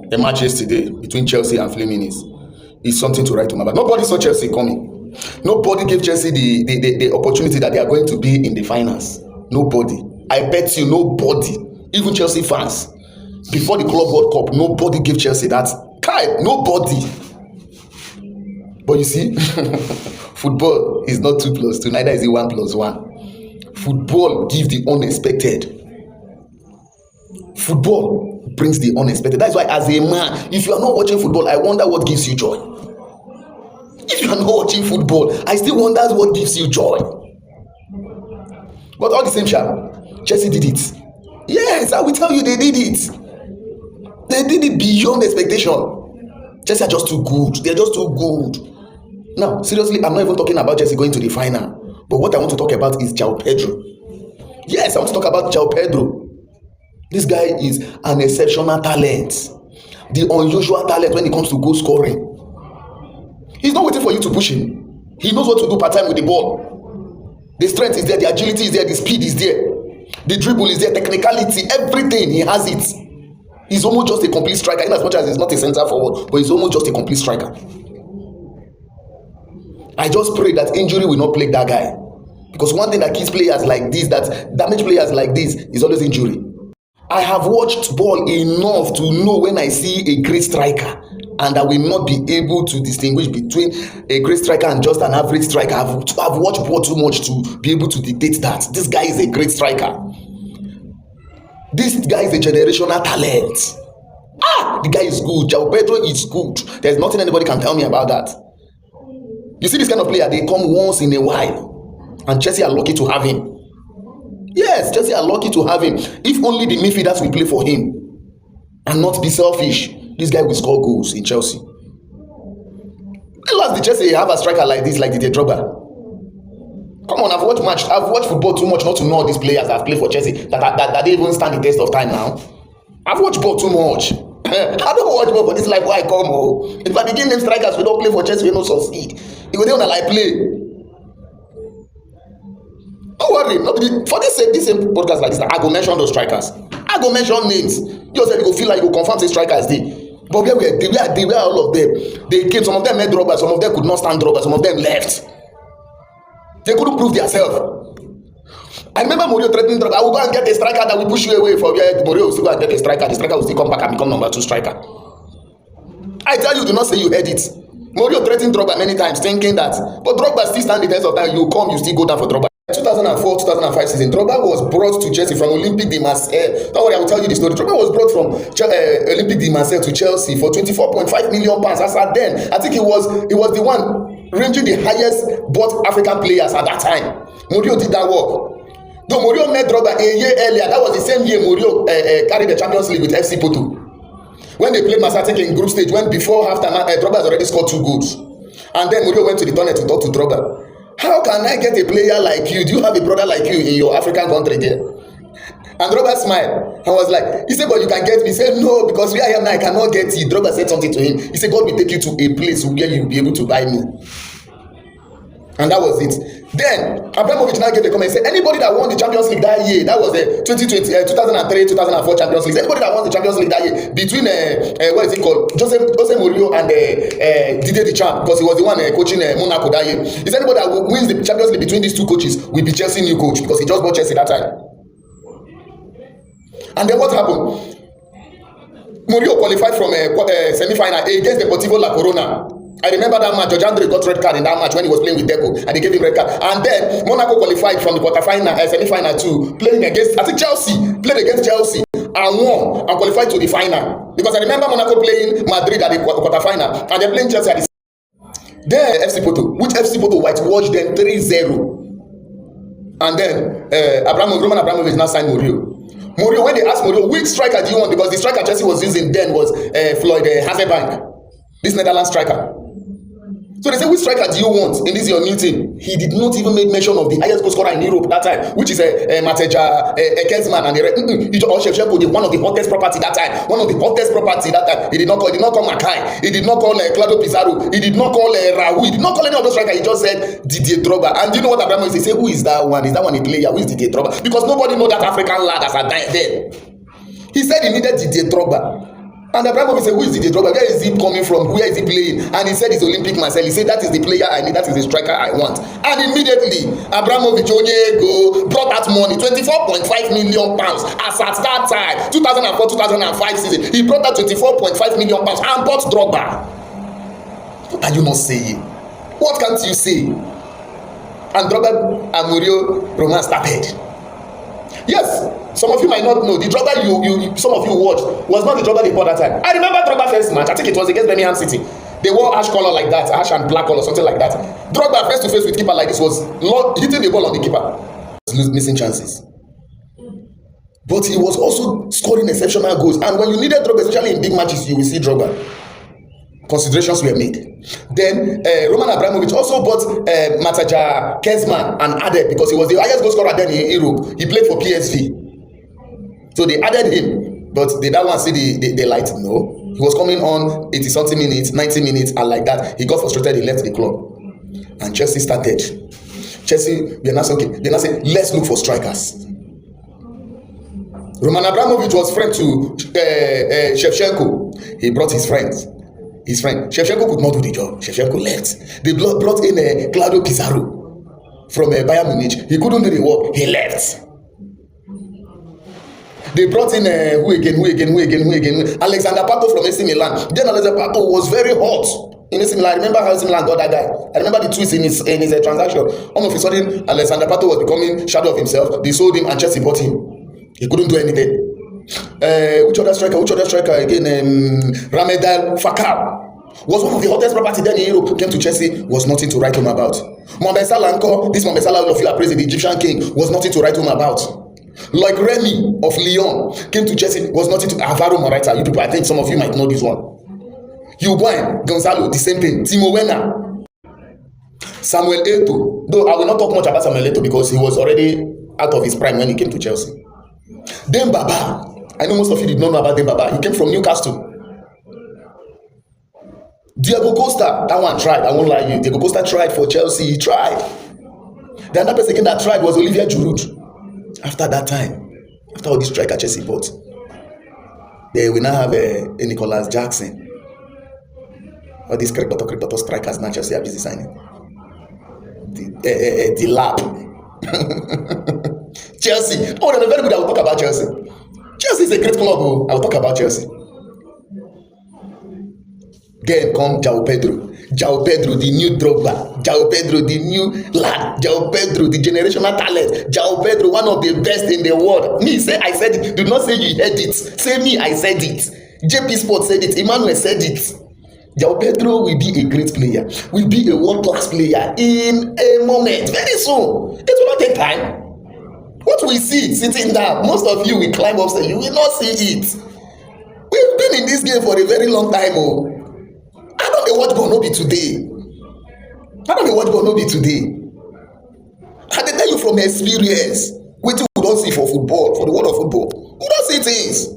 The match yesterday between Chelsea and Fluminense is something to write home about. Nobody saw Chelsea coming. Nobody gave Chelsea the opportunity that they are going to be in the finals. Nobody. I bet you nobody, even Chelsea fans, before the Club World Cup, nobody gave Chelsea that. Nobody. But you see, football is not 2+2, neither is it 1+1. Football gives the unexpected. Football brings the unexpected. That's why, as a man, if you are not watching football, I wonder what gives you joy. If you are not watching football, I still wonder what gives you joy. But all the same, Chelsea did it. Yes, I will tell you, they did it. They did it beyond expectation. Chelsea are just too good. They're just too good. Now, seriously, I'm not even talking about Chelsea going to the final. But what I want to talk about is JOAO Pedro. Yes, I want to talk about JOAO Pedro. This guy is an exceptional talent. The unusual talent when it comes to goal scoring. He's not waiting for you to push him. He knows what to do part-time with the ball. The strength is there, the agility is there, the speed is there. The dribble is there, technicality, everything, he has it. He's almost just a complete striker, in as much as he's not a centre forward, but he's almost just a complete striker. I just pray that injury will not plague that guy. Because one thing that kills players like this, that damage players like this, is always injury. I have watched ball enough to know when I see a great striker and I will not be able to distinguish between a great striker and just an average striker. I've watched ball too much to be able to dictate that. This guy is a great striker. This guy is a generational talent. The guy is good. JOAO Pedro is good. There's nothing anybody can tell me about that. You see this kind of player, they come once in a while. And Chelsea are lucky to have him. Yes, Chelsea are lucky to have him. If only the midfielders will play for him and not be selfish, this guy will score goals in Chelsea. Last the Chelsea have a striker like this, like DIDIER DROGBA. Come on, I've watched football too much not to know all these players that play for Chelsea that they even stand the test of time now. I've watched ball too much. I don't watch ball for this life where I come. If I begin name strikers we don't play for Chelsea, we don't succeed. You go there on a like play. Don't worry, for this same podcast like this, I go mention those strikers. I go mention names. You said you go feel like you go confirm say strikers dey. But where were all of them? They came, some of them made DROGBA, some of them could not stand DROGBA, some of them left. They couldn't prove themselves. I remember Mourinho threatening DROGBA, I will go and get a striker that will push you away from where Mourinho will still go and get a striker. The striker will still come back and become number 2 striker. I tell you, do not say you heard it. Mourinho threatened DROGBA many times, thinking that, but DROGBA still stand the test of time. You come, you still go down for DROGBA. 2004-2005 season, DROGBA was brought to Chelsea from Olympique de Marseille. Don't worry, I will tell you the story. DROGBA was brought from Olympique de Marseille to Chelsea for £24.5 million. As at then, I think he was the one ranging the highest bought African players at that time. Mourinho did that work. Though Mourinho met DROGBA a year earlier, that was the same year Mourinho carried the Champions League with FC Porto. When they played Marseille in group stage, when before halftime, DROGBA has already scored 2 goals. And then Mourinho went to the tournament to talk to DROGBA. How can I get a player like you? Do you have a brother like you in your African country there? And DROGBA smiled and was like, he said, but you can get me. He said, no, because where I am now, I cannot get you. DROGBA said something to him. He said, God will take you to a place where you will be able to buy me. And that was it. Then, Abramovich now gave a comment. He said, anybody that won the Champions League that year, that was the 2003-2004 Champions League. Anybody that won the Champions League that year, between, what is it called? Jose Mourinho and Didier Deschamps, because he was the one coaching Monaco that year. He said, anybody that wins the Champions League between these 2 coaches will be Chelsea new coach, because he just bought Chelsea that time. And then what happened? Mourinho qualified from a semi-final against Deportivo La Corona. I remember that match. George Andre got red card in that match when he was playing with Deco, and they gave him red card. And then Monaco qualified from the quarterfinal, semi-final too, playing against, I think Chelsea, played against Chelsea and won and qualified to the final. Because I remember Monaco playing Madrid at the quarterfinal, and they're playing Chelsea at the. Then FC Porto, which FC Porto whitewashed them 3-0. And then Roman Abramovich now signed Mourinho. Mourinho, when they asked Mourinho, which striker do you want? Because the striker Chelsea was using then was Floyd Hazebank, this Netherlands striker. So they say, which striker do you want in this your new team? He did not even make mention of the highest goal scorer in Europe that time, which is Mateja Ekelsman and one of the hottest property that time. One of the hottest property that time. He did not call Makai. He did not call Claudio Pizarro. He did not call Raul. He did not call any of those strikers. He just said DIDIER DROGBA. And do you know what Abramovich say? Who is that one? Is that one a player? Who is DIDIER DROGBA? Because nobody know that African lad as a then. He said he needed DIDIER DROGBA. And Abramovich said, who is Didier Drogba? Where is he coming from? Where is he playing? And he said he's Olympic Marcel. He said that is the player I need, that is the striker I want. And immediately Abramovich brought that money, 24.5 million pounds, as at that time, 2004-2005 season. He brought that 24.5 million pounds and bought Drogba. What are you not saying? What can't you say? And Drogba and Mourinho romance started. Yes, some of you might not know the Drogba some of you watched was not the Drogba they bought that time. I remember Drogba first match. I think it was against Birmingham City. They wore ash color like that, ash and black color, something like that. Drogba face to face with keeper like this was hitting the ball on the keeper, missing chances. But he was also scoring exceptional goals. And when you needed Drogba, especially in big matches, you will see Drogba. Considerations were made. Then Roman Abramovich also bought Mataja Kezman and added, because he was the highest goal scorer then in Europe. He played for PSV, so they added him. But did that one see the light? No. He was coming on 80 something minutes, 90 minutes, and like that he got frustrated. He left the club, and Chelsea started. Chelsea, they now said, okay. They now said, let's look for strikers. Roman Abramovich was friend to Shevchenko. He brought his friends. His friend Shevchenko could not do the job. Shevchenko left. They brought in Claudio Pizarro from Bayern Munich. He couldn't do the work. He left. They brought in who again? Alexander Pato from AC Milan. Then Alexander Pato was very hot in AC Milan. I remember how AC Milan got that guy. I remember the twist in his transaction. All of a sudden, Alexander Pato was becoming shadow of himself. They sold him and Chelsea bought him. He couldn't do anything. Which other striker again? Ramedal Falcao was one of the hottest property then in Europe. Came to Chelsea, was nothing to write home about. Mohamed Salah, this Mohamed Salah, all of you are praising, the Egyptian king, was nothing to write home about. Like Remy of Lyon came to Chelsea, was nothing to. Alvaro Morata, you people, I think some of you might know this one. Higuain, Gonzalo, the same thing. Timo Werner, Samuel Eto'o. Though I will not talk much about Samuel Eto'o because he was already out of his prime when he came to Chelsea. Dembaba, I know most of you did not know about Dembaba. He came from Newcastle. Diego Costa, that one tried. I won't lie to you. Diego Costa tried for Chelsea. He tried. The other person again that tried was Olivier Giroud. After that time, after all this striker Chelsea bought, they will now have a Nicolas Jackson. All these cricketer strikers now Chelsea are busy signing. The lap. Chelsea. Oh, they're very good. I will talk about Chelsea. Chelsea is a great club. I will talk about Chelsea. Then come JOAO Pedro. JOAO Pedro, the new Drogba. JOAO Pedro, the new lad. JOAO Pedro, the generational talent. JOAO Pedro, one of the best in the world. Me, say I said it. Do not say you heard it. Say me, I said it. JP Sports said it. Emmanuel said it. JOAO Pedro will be a great player. Will be a world-class player in a moment. Very soon. It will not take time. What we see sitting down, most of you will climb upstairs. You will not see it. We've been in this game for a very long time. Oh. I don't know what going to be today. I tell you from experience, what you don't see for football, for the world of football. You don't see things.